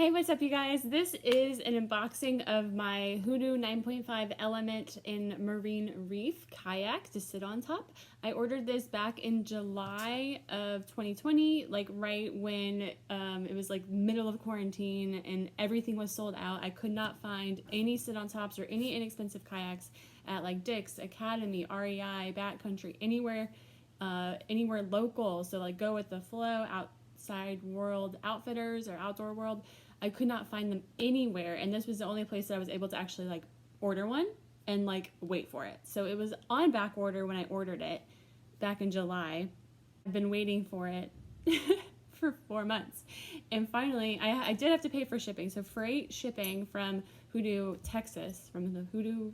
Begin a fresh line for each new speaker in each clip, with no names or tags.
Hey, what's up you guys? This is an unboxing of my Hoodoo 9.5 Element in Marine Reef kayak to sit on top. I ordered this back in July of 2020, like right when it was like middle of quarantine and everything was sold out. I could not find any sit on tops or any inexpensive kayaks at like Dick's, Academy, REI, Backcountry, anywhere local. So like Go with the Flow, Outside World Outfitters or Outdoor World. I could not find them anywhere, and this was the only place that I was able to actually like order one and like wait for it. So it was on back order when I ordered it back in July. I've been waiting for it for 4 months, and finally I did have to pay for shipping. So freight shipping from Hoodoo, Texas, from the Hoodoo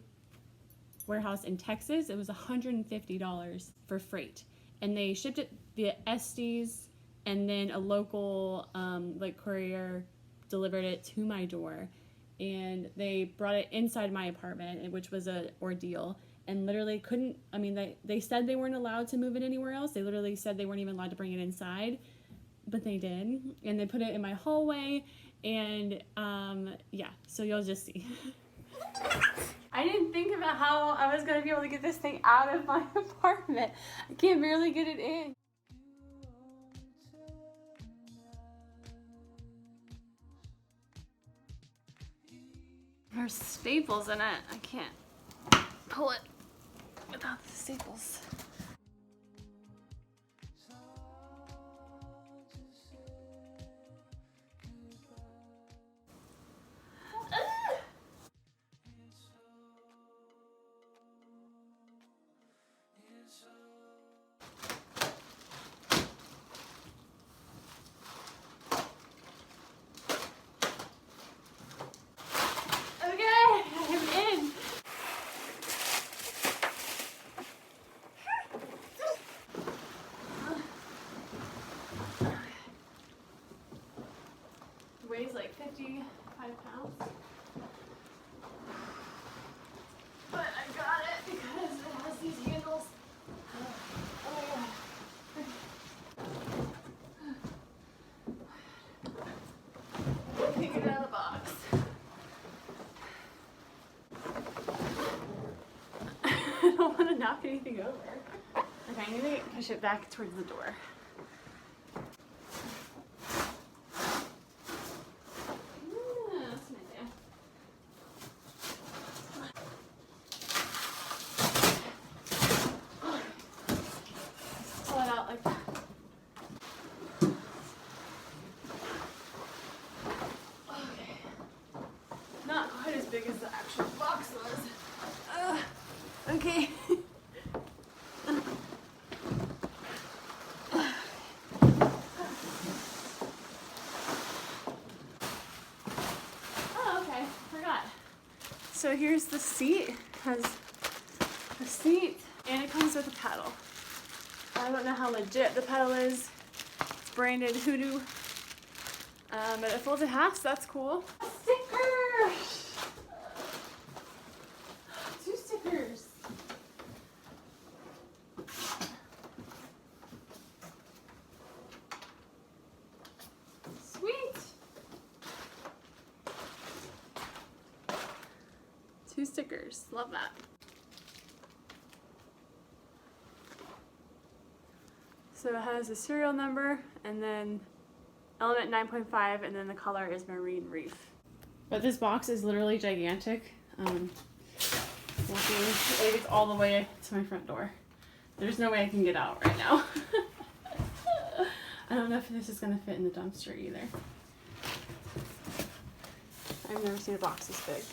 warehouse in Texas, it was $150 for freight, and they shipped it via Estes, and then a local like courier delivered it to my door, and they brought it inside my apartment, which was an ordeal, and literally couldn't, I mean, they said they weren't allowed to move it anywhere else. They literally said they weren't even allowed to bring it inside, but they did, and they put it in my hallway, and yeah, so you'll just see. I didn't think about how I was going to be able to get this thing out of my apartment. I can't barely get it in. There's staples in it. I can't pull it without the staples. Weighs like 55 pounds. But I got it because it has these handles. Oh yeah. Take it out of the box. I don't want to knock anything over. Okay, I need to push it back towards the door. Like that. Okay. Not quite as big as the actual box was. Okay. Oh, okay. Forgot. So here's the seat. It has a seat, and it comes with a paddle. I don't know how legit the pedal is. It's branded Hoodoo, but it folds in half, so that's cool. Stickers! 2 stickers. Sweet! 2 stickers. Love that. So it has a serial number, and then Element 9.5, and then the color is Marine Reef. But this box is literally gigantic. It gets all the way to my front door. There's no way I can get out right now. I don't know if this is going to fit in the dumpster either. I've never seen a box this big.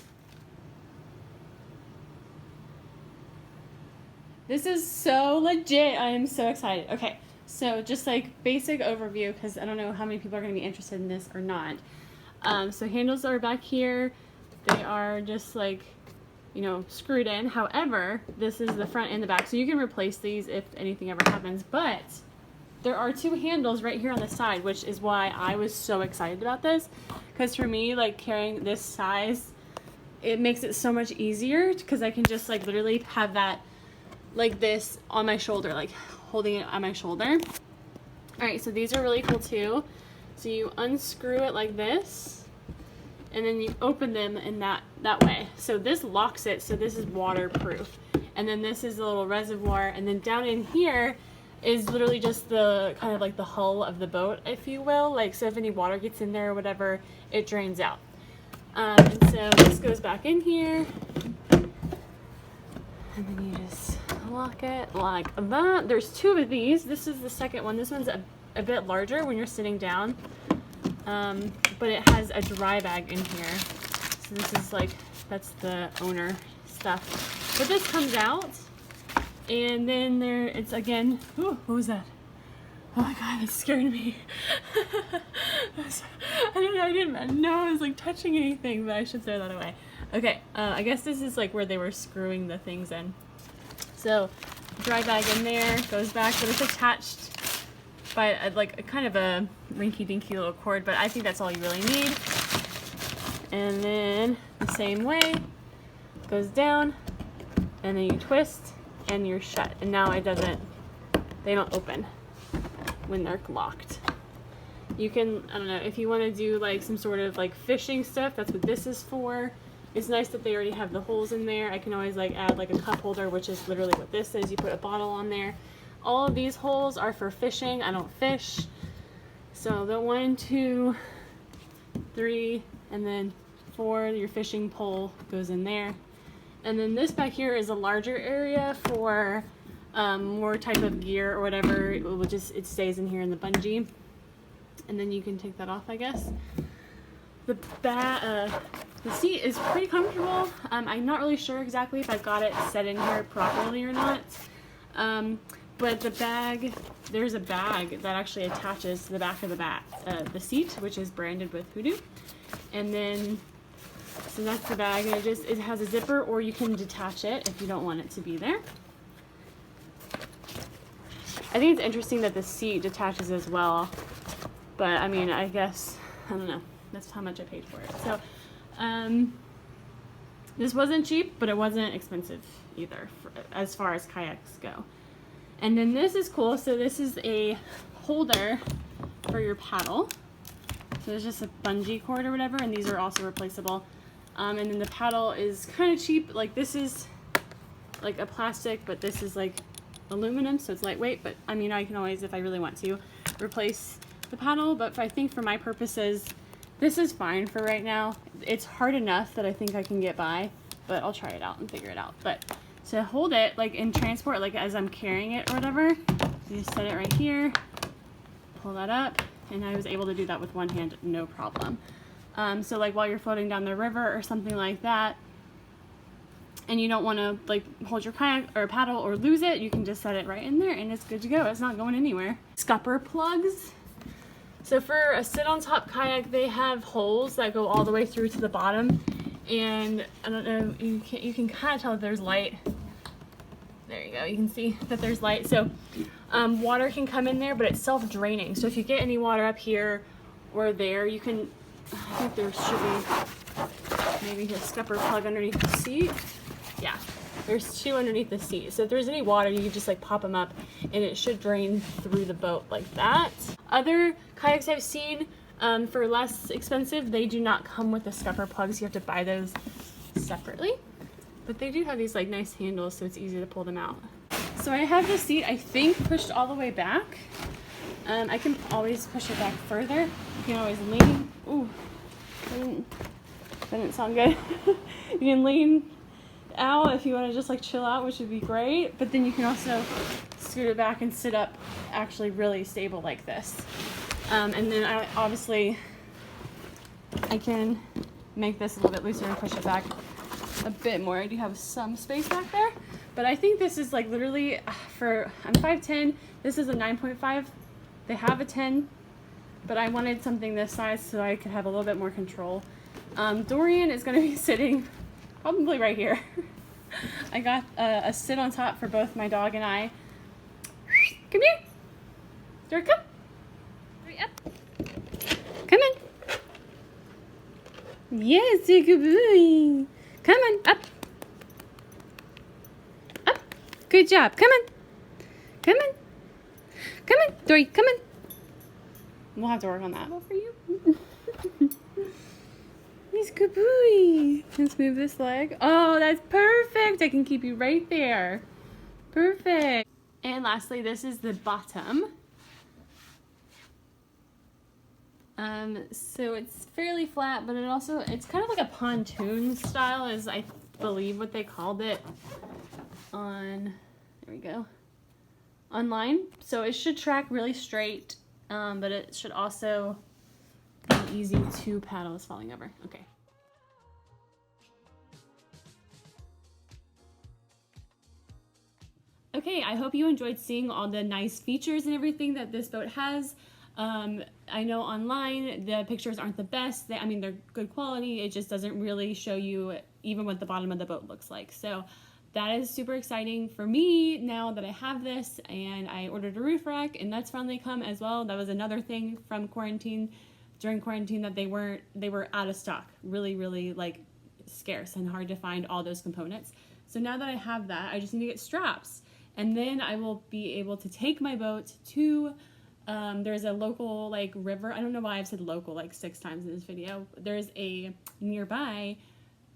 This is so legit. I am so excited. Okay. So just like basic overview, because I don't know how many people are going to be interested in this or not. So handles are back here. They are just like, you know, screwed in. However, this is the front and the back. So you can replace these if anything ever happens. But there are 2 handles right here on the side, which is why I was so excited about this. Because for me, like carrying this size, it makes it so much easier because I can just like literally have that like this on my shoulder, like holding it on my shoulder. All right, so these are really cool too. So you unscrew it like this, and then you open them in that way. So this locks it, so this is waterproof. And then this is a little reservoir, and then down in here is literally just the kind of like the hull of the boat, if you will. Like, so if any water gets in there or whatever, it drains out. And so this goes back in here, and then you just lock it like that. There's two of these. This is the second one. This one's a bit larger when you're sitting down, but it has a dry bag in here. So this is like, that's the owner stuff. But this comes out, and then there, it's again, ooh, what was that? Oh my god, that scared me. I don't know, I didn't know I was like touching anything, but I should throw that away. Okay, I guess this is like where they were screwing the things in. So, dry bag in there, goes back, but it's attached by like a kind of a rinky-dinky little cord, but I think that's all you really need. And then the same way, goes down, and then you twist, and you're shut. And now it doesn't, they don't open when they're locked. You can, I don't know, if you want to do like some sort of like fishing stuff, that's what this is for. It's nice that they already have the holes in there. I can always like add like a cup holder, which is literally what this is. You put a bottle on there. All of these holes are for fishing. I don't fish. So the 1, 2, 3, and then 4, your fishing pole goes in there. And then this back here is a larger area for more type of gear or whatever. It will just, it stays in here in the bungee. And then you can take that off, I guess. The seat is pretty comfortable. I'm not really sure exactly if I've got it set in here properly or not. But the bag, there's a bag that actually attaches to the back of the seat, which is branded with Hoodoo. And then, so that's the bag, and it has a zipper, or you can detach it if you don't want it to be there. I think it's interesting that the seat detaches as well, but I mean, I guess, I don't know, that's how much I paid for it. So, this wasn't cheap, but it wasn't expensive either, as far as kayaks go. And then this is cool, so this is a holder for your paddle. So there's just a bungee cord or whatever, and these are also replaceable. And then the paddle is kind of cheap, like this is like a plastic, but this is like aluminum, so it's lightweight. But I mean, I can always, if I really want to, replace the paddle, but I think for my purposes, this is fine for right now. It's hard enough that I think I can get by, but I'll try it out and figure it out. But to hold it, like in transport, like as I'm carrying it or whatever, you just set it right here, pull that up, and I was able to do that with one hand, no problem. So like while you're floating down the river or something like that, and you don't want to like hold your kayak or paddle or lose it, you can just set it right in there and it's good to go. It's not going anywhere. Scupper plugs. So for a sit on top kayak, they have holes that go all the way through to the bottom, and I don't know, you can kind of tell that there's light. There you go, you can see that there's light. So water can come in there, but it's self-draining. So if you get any water up here or there, you can, I think there should be maybe a scupper plug underneath the seat. Yeah, there's 2 underneath the seat. So if there's any water, you can just like pop them up and it should drain through the boat like that. Other kayaks I've seen for less expensive, they do not come with the scupper plugs. You have to buy those separately. But they do have these like nice handles, so it's easy to pull them out. So I have the seat, I think, pushed all the way back. I can always push it back further. You can always lean. Ooh, that didn't sound good. You can lean out if you want to just like chill out, which would be great. But then you can also scoot it back and sit up actually really stable like this. And then I can make this a little bit looser and push it back a bit more. I do have some space back there, but I think this is like literally I'm 5'10", this is a 9.5. They have a 10, but I wanted something this size so I could have a little bit more control. Dorian is going to be sitting probably right here. I got a sit on top for both my dog and I. Come here. Dorian, come. Hurry up. Come on. Yes, good boy. Come on, up. Up. Good job. Come on. Come on. Come on, Dory, come on. We'll have to work on that for you. He's good boy. Let's move this leg. Oh, that's perfect. I can keep you right there. Perfect. And lastly, this is the bottom. So it's fairly flat, but it's kind of like a pontoon style is I believe what they called it there we go, online. So it should track really straight, but it should also be easy to paddle. Is falling over. Okay. Okay, I hope you enjoyed seeing all the nice features and everything that this boat has. I know online the pictures aren't the best. I mean, they're good quality. It just doesn't really show you even what the bottom of the boat looks like. So that is super exciting for me now that I have this, and I ordered a roof rack and that's finally come as well. That was another thing from quarantine, during quarantine, that they were out of stock. Really like scarce and hard to find all those components. So now that I have that, I just need to get straps. And then I will be able to take my boat to, there's a local like river. I don't know why I've said local like 6 times in this video. There's a nearby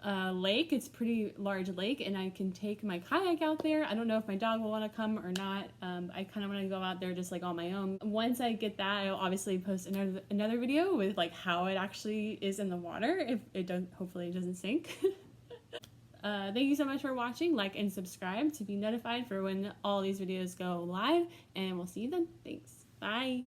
lake. It's a pretty large lake, and I can take my kayak out there. I don't know if my dog will want to come or not. I kind of want to go out there just like on my own. Once I get that, I'll obviously post another video with like how it actually is in the water. If it doesn't, hopefully it doesn't sink. Thank you so much for watching. Like and subscribe to be notified for when all these videos go live, and we'll see you then. Thanks. Bye.